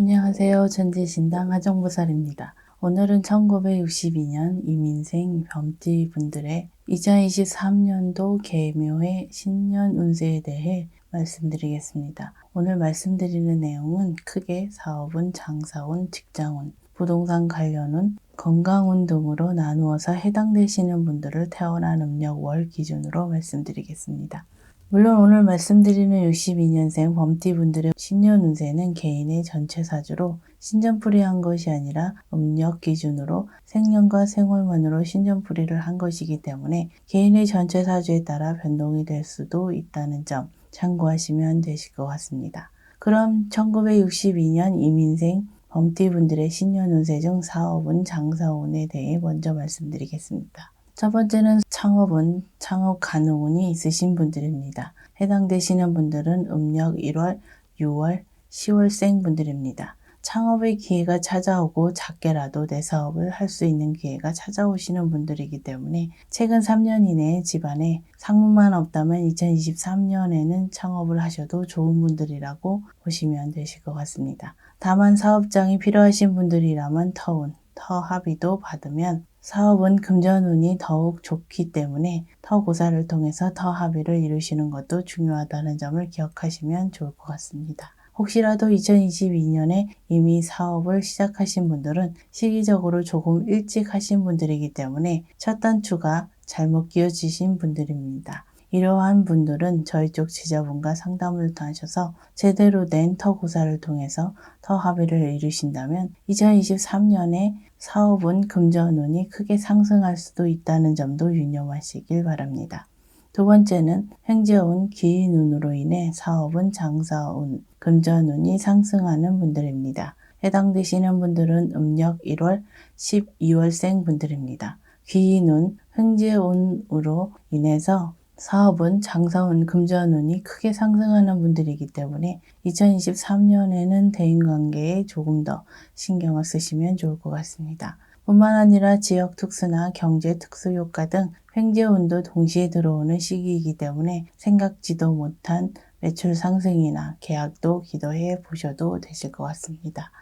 안녕하세요. 천지신당 하정보살입니다. 오늘은 1962년 이민생 범띠 분들의 2023년도 개묘의 신년 운세에 대해 말씀드리겠습니다. 오늘 말씀드리는 내용은 크게 사업운, 장사운, 직장운, 부동산 관련운, 건강운 등으로 나누어서 해당되시는 분들을 태어난 음력 월 기준으로 말씀드리겠습니다. 물론 오늘 말씀드리는 62년생 범띠분들의 신년 운세는 개인의 전체 사주로 신전풀이한 것이 아니라 음력 기준으로 생년과 생월만으로 신전풀이를 한 것이기 때문에 개인의 전체 사주에 따라 변동이 될 수도 있다는 점 참고하시면 되실 것 같습니다. 그럼 1962년 이민생 범띠분들의 신년 운세 중 사업운, 장사운에 대해 먼저 말씀드리겠습니다. 첫 번째는 창업운, 창업 가능운이 있으신 분들입니다. 해당되시는 분들은 음력 1월, 6월, 10월생 분들입니다. 창업의 기회가 찾아오고 작게라도 내 사업을 할 수 있는 기회가 찾아오시는 분들이기 때문에 최근 3년 이내에 집안에 상문만 없다면 2023년에는 창업을 하셔도 좋은 분들이라고 보시면 되실 것 같습니다. 다만 사업장이 필요하신 분들이라면 터운, 터합의도 받으면 사업은 금전운이 더욱 좋기 때문에 터고사를 통해서 터합의를 이루시는 것도 중요하다는 점을 기억하시면 좋을 것 같습니다. 혹시라도 2022년에 이미 사업을 시작하신 분들은 시기적으로 조금 일찍 하신 분들이기 때문에 첫 단추가 잘못 끼워지신 분들입니다. 이러한 분들은 저희 쪽 지자분과 상담을 하셔서 제대로 된 터고사를 통해서 터합의를 이루신다면 2023년에 사업은 금전운이 크게 상승할 수도 있다는 점도 유념하시길 바랍니다. 두 번째는 횡재운, 기인운으로 인해 사업은 장사운, 금전운이 상승하는 분들입니다. 해당되시는 분들은 음력 1월, 12월생 분들입니다. 기인운, 횡재운으로 인해서 사업은 장사운, 금전운이 크게 상승하는 분들이기 때문에 2023년에는 대인관계에 조금 더 신경을 쓰시면 좋을 것 같습니다. 뿐만 아니라 지역 특수나 경제 특수 효과 등 횡재운도 동시에 들어오는 시기이기 때문에 생각지도 못한 매출 상승이나 계약도 기도해 보셔도 되실 것 같습니다.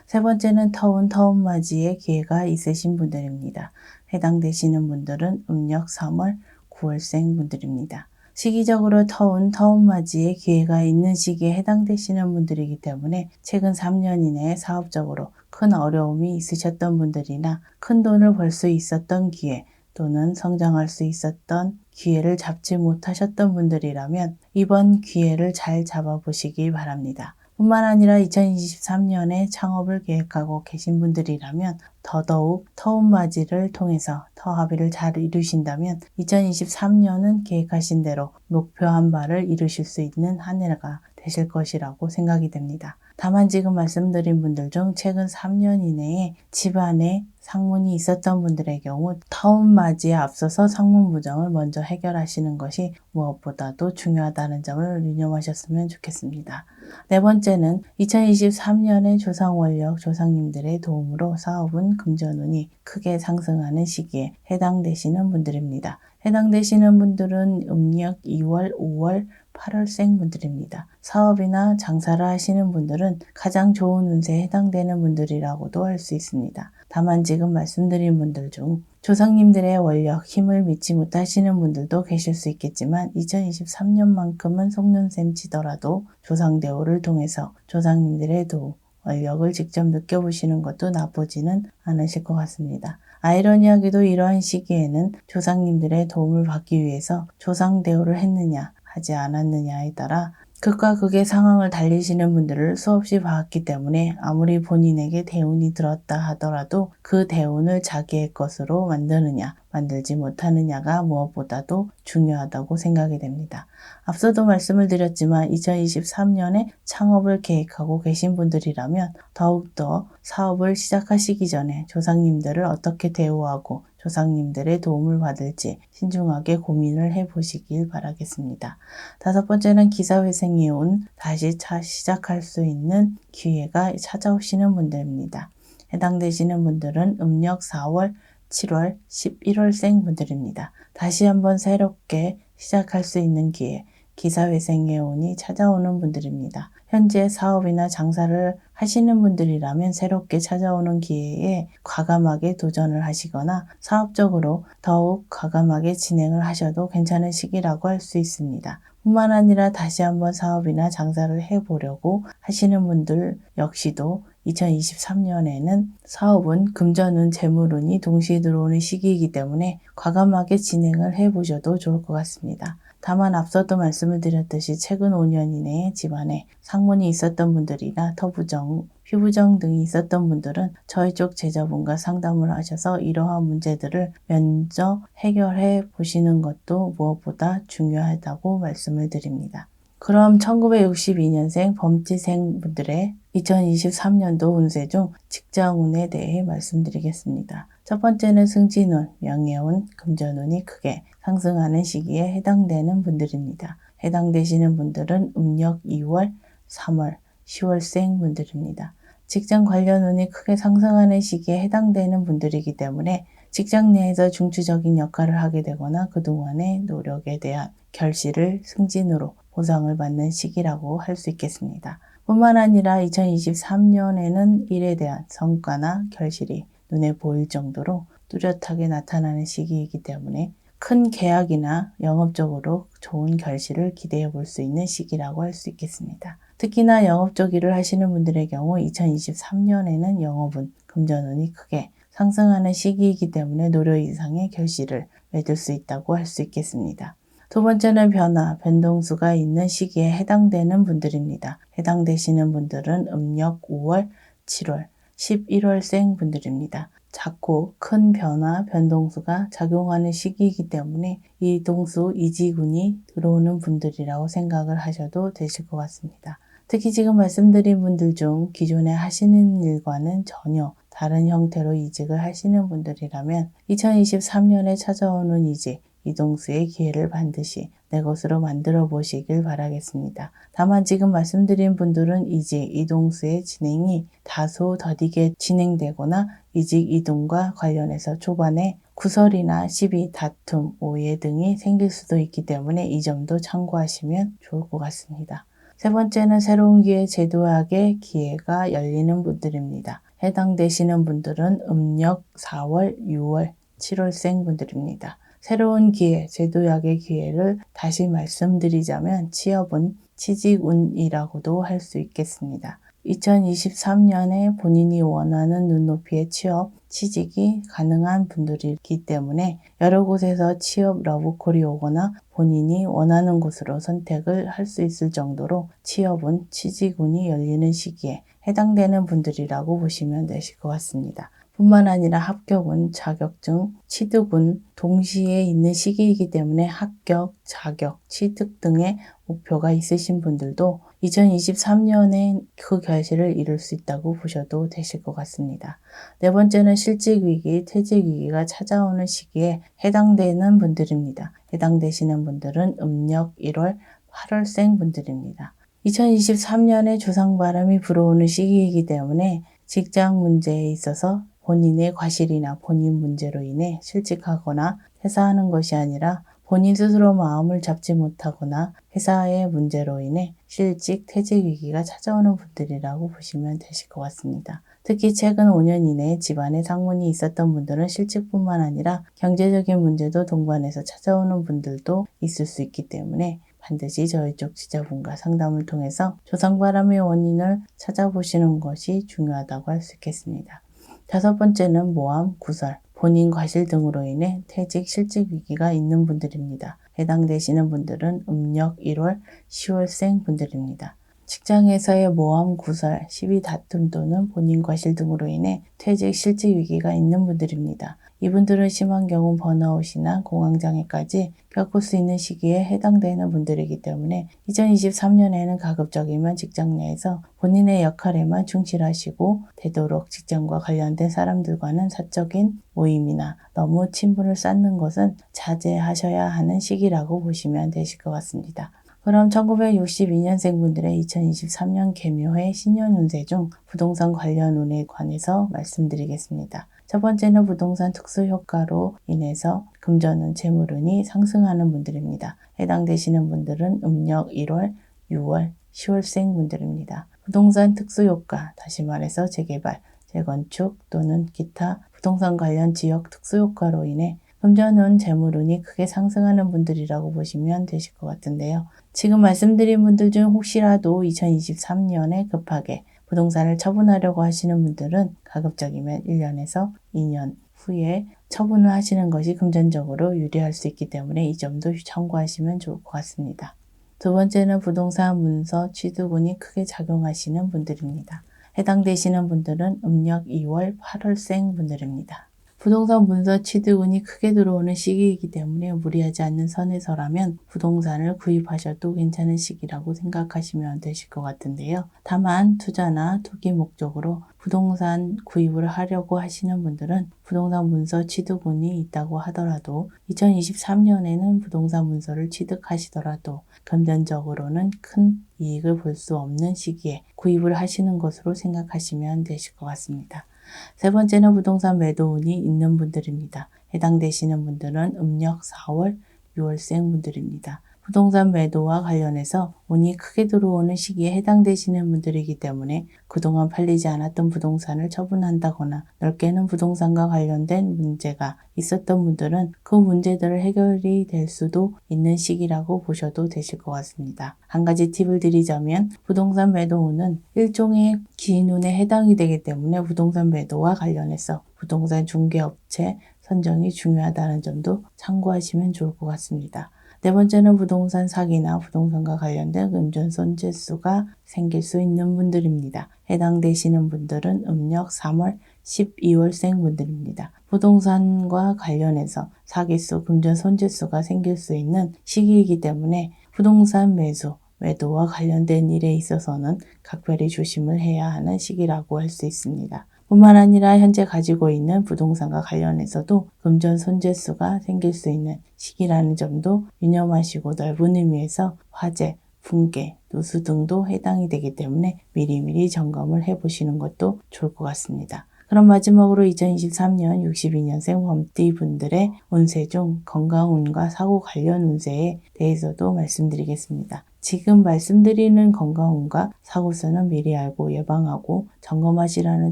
세 번째는 터운, 터운맞이의 기회가 있으신 분들입니다. 해당되시는 분들은 음력 3월, 9월생 분들입니다. 시기적으로 터운, 터운맞이의 기회가 있는 시기에 해당되시는 분들이기 때문에 최근 3년 이내에 사업적으로 큰 어려움이 있으셨던 분들이나 큰 돈을 벌 수 있었던 기회 또는 성장할 수 있었던 기회를 잡지 못하셨던 분들이라면 이번 기회를 잘 잡아보시기 바랍니다. 뿐만 아니라 2023년에 창업을 계획하고 계신 분들이라면 더더욱 터운맞이를 통해서 터합의를 잘 이루신다면 2023년은 계획하신 대로 목표한 바를 이루실 수 있는 한 해가 되실 것이라고 생각이 됩니다. 다만 지금 말씀드린 분들 중 최근 3년 이내에 집안에 상문이 있었던 분들의 경우 터운맞이에 앞서서 상문 부정을 먼저 해결하시는 것이 무엇보다도 중요하다는 점을 유념하셨으면 좋겠습니다. 네 번째는 2023년의 조상원력, 조상님들의 도움으로 사업은 금전운이 크게 상승하는 시기에 해당되시는 분들입니다. 해당되시는 분들은 음력 2월, 5월, 8월생 분들입니다. 사업이나 장사를 하시는 분들은 가장 좋은 운세에 해당되는 분들이라고도 할 수 있습니다. 다만 지금 말씀드린 분들 중 조상님들의 원력, 힘을 믿지 못하시는 분들도 계실 수 있겠지만 2023년만큼은 속눈샘 치더라도 조상대오를 통해서 조상님들의 도움, 원력을 직접 느껴보시는 것도 나쁘지는 않으실 것 같습니다. 아이러니하게도 이러한 시기에는 조상님들의 도움을 받기 위해서 조상대오를 했느냐 하지 않았느냐에 따라 극과 극의 상황을 달리시는 분들을 수없이 봤기 때문에 아무리 본인에게 대운이 들었다 하더라도 그 대운을 자기의 것으로 만드느냐 만들지 못하느냐가 무엇보다도 중요하다고 생각이 됩니다. 앞서도 말씀을 드렸지만 2023년에 창업을 계획하고 계신 분들이라면 더욱더 사업을 시작하시기 전에 조상님들을 어떻게 대우하고 조상님들의 도움을 받을지 신중하게 고민을 해보시길 바라겠습니다. 다섯 번째는 기사회생이 온 다시 시작할 수 있는 기회가 찾아오시는 분들입니다. 해당되시는 분들은 음력 4월, 7월, 11월생 분들입니다. 다시 한번 새롭게 시작할 수 있는 기회, 기사회생의 운이 찾아오는 분들입니다. 현재 사업이나 장사를 하시는 분들이라면 새롭게 찾아오는 기회에 과감하게 도전을 하시거나 사업적으로 더욱 과감하게 진행을 하셔도 괜찮은 시기라고 할 수 있습니다. 뿐만 아니라 다시 한번 사업이나 장사를 해보려고 하시는 분들 역시도 2023년에는 사업은 금전운, 재물운이 동시에 들어오는 시기이기 때문에 과감하게 진행을 해보셔도 좋을 것 같습니다. 다만 앞서도 말씀을 드렸듯이 최근 5년 이내에 집안에 상문이 있었던 분들이나 터부정, 피부정 등이 있었던 분들은 저희 쪽 제자분과 상담을 하셔서 이러한 문제들을 먼저 해결해 보시는 것도 무엇보다 중요하다고 말씀을 드립니다. 그럼 1962년생 범지생 분들의 2023년도 운세 중 직장운에 대해 말씀드리겠습니다. 첫 번째는 승진운, 명예운, 금전운이 크게 상승하는 시기에 해당되는 분들입니다. 해당되시는 분들은 음력 2월, 3월, 10월생 분들입니다. 직장 관련 운이 크게 상승하는 시기에 해당되는 분들이기 때문에 직장 내에서 중추적인 역할을 하게 되거나 그동안의 노력에 대한 결실을 승진으로 보상을 받는 시기라고 할 수 있겠습니다. 뿐만 아니라 2023년에는 일에 대한 성과나 결실이 눈에 보일 정도로 뚜렷하게 나타나는 시기이기 때문에 큰 계약이나 영업적으로 좋은 결실을 기대해 볼 수 있는 시기라고 할 수 있겠습니다. 특히나 영업적 일을 하시는 분들의 경우 2023년에는 영업운, 금전운이 크게 상승하는 시기이기 때문에 노력 이상의 결실을 맺을 수 있다고 할 수 있겠습니다. 두 번째는 변화, 변동수가 있는 시기에 해당되는 분들입니다. 해당되시는 분들은 음력 5월, 7월, 11월생 분들입니다. 작고 큰 변화, 변동수가 작용하는 시기이기 때문에 이동수, 이지군이 들어오는 분들이라고 생각을 하셔도 되실 것 같습니다. 특히 지금 말씀드린 분들 중 기존에 하시는 일과는 전혀 다른 형태로 이직을 하시는 분들이라면 2023년에 찾아오는 이직, 이동수의 기회를 반드시 내 것으로 만들어 보시길 바라겠습니다. 다만 지금 말씀드린 분들은 이직, 이동수의 진행이 다소 더디게 진행되거나 이직, 이동과 관련해서 초반에 구설이나 시비, 다툼, 오해 등이 생길 수도 있기 때문에 이 점도 참고하시면 좋을 것 같습니다. 세 번째는 새로운 기회, 제도학의 기회가 열리는 분들입니다. 해당되시는 분들은 음력 4월, 6월, 7월생 분들입니다. 새로운 기회, 제도약의 기회를 다시 말씀드리자면 취업은 취직운이라고도 할 수 있겠습니다. 2023년에 본인이 원하는 눈높이의 취업, 취직이 가능한 분들이기 때문에 여러 곳에서 취업 러브콜이 오거나 본인이 원하는 곳으로 선택을 할 수 있을 정도로 취업운, 취직운이 열리는 시기에 해당되는 분들이라고 보시면 되실 것 같습니다. 뿐만 아니라 합격운, 자격증, 취득운 동시에 있는 시기이기 때문에 합격, 자격, 취득 등의 목표가 있으신 분들도 2023년에 그 결실을 이룰 수 있다고 보셔도 되실 것 같습니다. 네 번째는 실직위기, 퇴직위기가 찾아오는 시기에 해당되는 분들입니다. 해당되시는 분들은 음력 1월, 8월생 분들입니다. 2023년에 조상바람이 불어오는 시기이기 때문에 직장 문제에 있어서 본인의 과실이나 본인 문제로 인해 실직하거나 퇴사하는 것이 아니라 본인 스스로 마음을 잡지 못하거나 회사의 문제로 인해 실직, 퇴직 위기가 찾아오는 분들이라고 보시면 되실 것 같습니다. 특히 최근 5년 이내에 집안에 상문이 있었던 분들은 실직뿐만 아니라 경제적인 문제도 동반해서 찾아오는 분들도 있을 수 있기 때문에 반드시 저희 쪽 지자분과 상담을 통해서 조상바람의 원인을 찾아보시는 것이 중요하다고 할 수 있겠습니다. 다섯 번째는 모함, 구설, 본인 과실 등으로 인해 퇴직, 실직 위기가 있는 분들입니다. 해당되시는 분들은 음력 1월, 10월생 분들입니다. 직장에서의 모함, 구설, 시비, 다툼 또는 본인 과실 등으로 인해 퇴직, 실직 위기가 있는 분들입니다. 이분들은 심한 경우 번아웃이나 공황장애까지 겪을 수 있는 시기에 해당되는 분들이기 때문에 2023년에는 가급적이면 직장 내에서 본인의 역할에만 충실하시고 되도록 직장과 관련된 사람들과는 사적인 모임이나 너무 친분을 쌓는 것은 자제하셔야 하는 시기라고 보시면 되실 것 같습니다. 그럼 1962년생 분들의 2023년 개묘해 신년 운세 중 부동산 관련 운에 관해서 말씀드리겠습니다. 첫 번째는 부동산 특수 효과로 인해서 금전운, 재물운이 상승하는 분들입니다. 해당되시는 분들은 음력 1월, 6월, 10월생 분들입니다. 부동산 특수 효과, 다시 말해서 재개발, 재건축 또는 기타 부동산 관련 지역 특수 효과로 인해 금전운, 재물운이 크게 상승하는 분들이라고 보시면 되실 것 같은데요. 지금 말씀드린 분들 중 혹시라도 2023년에 급하게 부동산을 처분하려고 하시는 분들은 가급적이면 1년에서 2년 후에 처분을 하시는 것이 금전적으로 유리할 수 있기 때문에 이 점도 참고하시면 좋을 것 같습니다. 두 번째는 부동산 문서 취득운이 크게 작용하시는 분들입니다. 해당되시는 분들은 음력 2월, 8월생 분들입니다. 부동산 문서 취득운이 크게 들어오는 시기이기 때문에 무리하지 않는 선에서라면 부동산을 구입하셔도 괜찮은 시기라고 생각하시면 되실 것 같은데요. 다만 투자나 투기 목적으로 부동산 구입을 하려고 하시는 분들은 부동산 문서 취득운이 있다고 하더라도 2023년에는 부동산 문서를 취득하시더라도 금전적으로는 큰 이익을 볼 수 없는 시기에 구입을 하시는 것으로 생각하시면 되실 것 같습니다. 세 번째는 부동산 매도운이 있는 분들입니다. 해당되시는 분들은 음력 4월, 6월생 분들입니다. 부동산 매도와 관련해서 운이 크게 들어오는 시기에 해당되시는 분들이기 때문에 그동안 팔리지 않았던 부동산을 처분한다거나 넓게는 부동산과 관련된 문제가 있었던 분들은 그 문제들을 해결이 될 수도 있는 시기라고 보셔도 되실 것 같습니다. 한 가지 팁을 드리자면 부동산 매도운은 일종의 기인운에 해당이 되기 때문에 부동산 매도와 관련해서 부동산 중개업체 선정이 중요하다는 점도 참고하시면 좋을 것 같습니다. 네 번째는 부동산 사기나 부동산과 관련된 금전 손재수가 생길 수 있는 분들입니다. 해당되시는 분들은 음력 3월, 12월생 분들입니다. 부동산과 관련해서 사기수, 금전 손재수가 생길 수 있는 시기이기 때문에 부동산 매수, 매도와 관련된 일에 있어서는 각별히 조심을 해야 하는 시기라고 할 수 있습니다. 뿐만 아니라 현재 가지고 있는 부동산과 관련해서도 금전 손재수가 생길 수 있는 시기라는 점도 유념하시고 넓은 의미에서 화재, 붕괴, 누수 등도 해당이 되기 때문에 미리미리 점검을 해보시는 것도 좋을 것 같습니다. 그럼 마지막으로 2023년 62년생 범띠 분들의 운세 중 건강운과 사고 관련 운세에 대해서도 말씀드리겠습니다. 지금 말씀드리는 건강운과 사고수는 미리 알고 예방하고 점검하시라는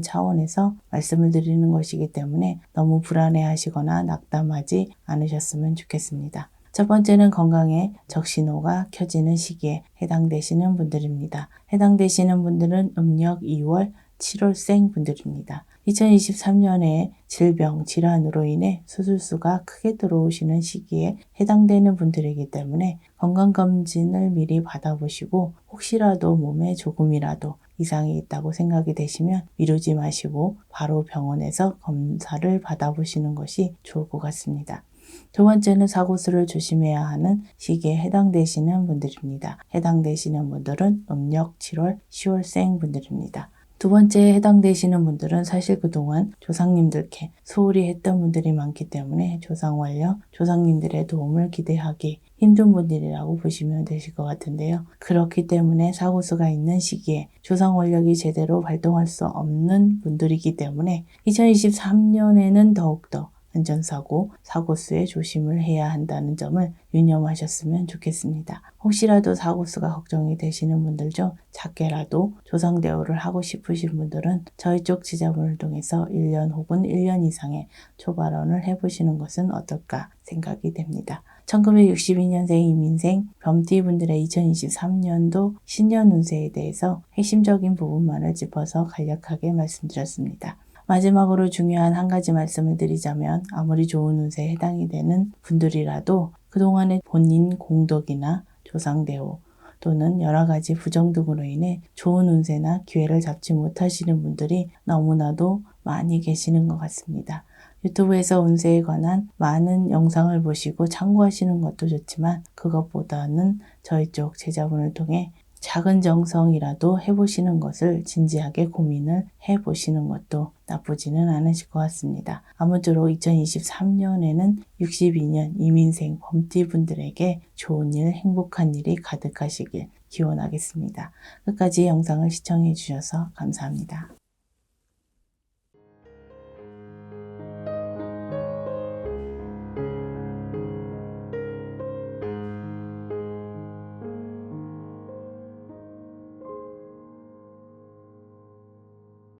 차원에서 말씀을 드리는 것이기 때문에 너무 불안해하시거나 낙담하지 않으셨으면 좋겠습니다. 첫 번째는 건강에 적신호가 켜지는 시기에 해당되시는 분들입니다. 해당되시는 분들은 음력 2월, 7월생 분들입니다. 2023년에 질병, 질환으로 인해 수술수가 크게 들어오시는 시기에 해당되는 분들이기 때문에 건강검진을 미리 받아보시고 혹시라도 몸에 조금이라도 이상이 있다고 생각이 되시면 미루지 마시고 바로 병원에서 검사를 받아보시는 것이 좋을 것 같습니다. 두 번째는 사고수를 조심해야 하는 시기에 해당되시는 분들입니다. 해당되시는 분들은 음력 7월, 10월생 분들입니다. 두 번째에 해당되시는 분들은 사실 그동안 조상님들께 소홀히 했던 분들이 많기 때문에 조상원력, 조상님들의 도움을 기대하기 힘든 분들이라고 보시면 되실 것 같은데요. 그렇기 때문에 사고수가 있는 시기에 조상원력이 제대로 발동할 수 없는 분들이기 때문에 2023년에는 더욱더 안전사고, 사고수에 조심을 해야 한다는 점을 유념하셨으면 좋겠습니다. 혹시라도 사고수가 걱정이 되시는 분들 중 작게라도 조상대우를 하고 싶으신 분들은 저희 쪽 지자본을 통해서 1년 혹은 1년 이상의 초발언을 해보시는 것은 어떨까 생각이 됩니다. 1962년생 이민생 범띠 분들의 2023년도 신년 운세에 대해서 핵심적인 부분만을 짚어서 간략하게 말씀드렸습니다. 마지막으로 중요한 한 가지 말씀을 드리자면 아무리 좋은 운세에 해당이 되는 분들이라도 그동안의 본인 공덕이나 조상대우 또는 여러 가지 부정 등으로 인해 좋은 운세나 기회를 잡지 못하시는 분들이 너무나도 많이 계시는 것 같습니다. 유튜브에서 운세에 관한 많은 영상을 보시고 참고하시는 것도 좋지만 그것보다는 저희 쪽 제자분을 통해 작은 정성이라도 해보시는 것을 진지하게 고민을 해보시는 것도 나쁘지는 않으실 것 같습니다. 아무쪼록 2023년에는 62년 이민생 범띠 분들에게 좋은 일, 행복한 일이 가득하시길 기원하겠습니다. 끝까지 영상을 시청해 주셔서 감사합니다.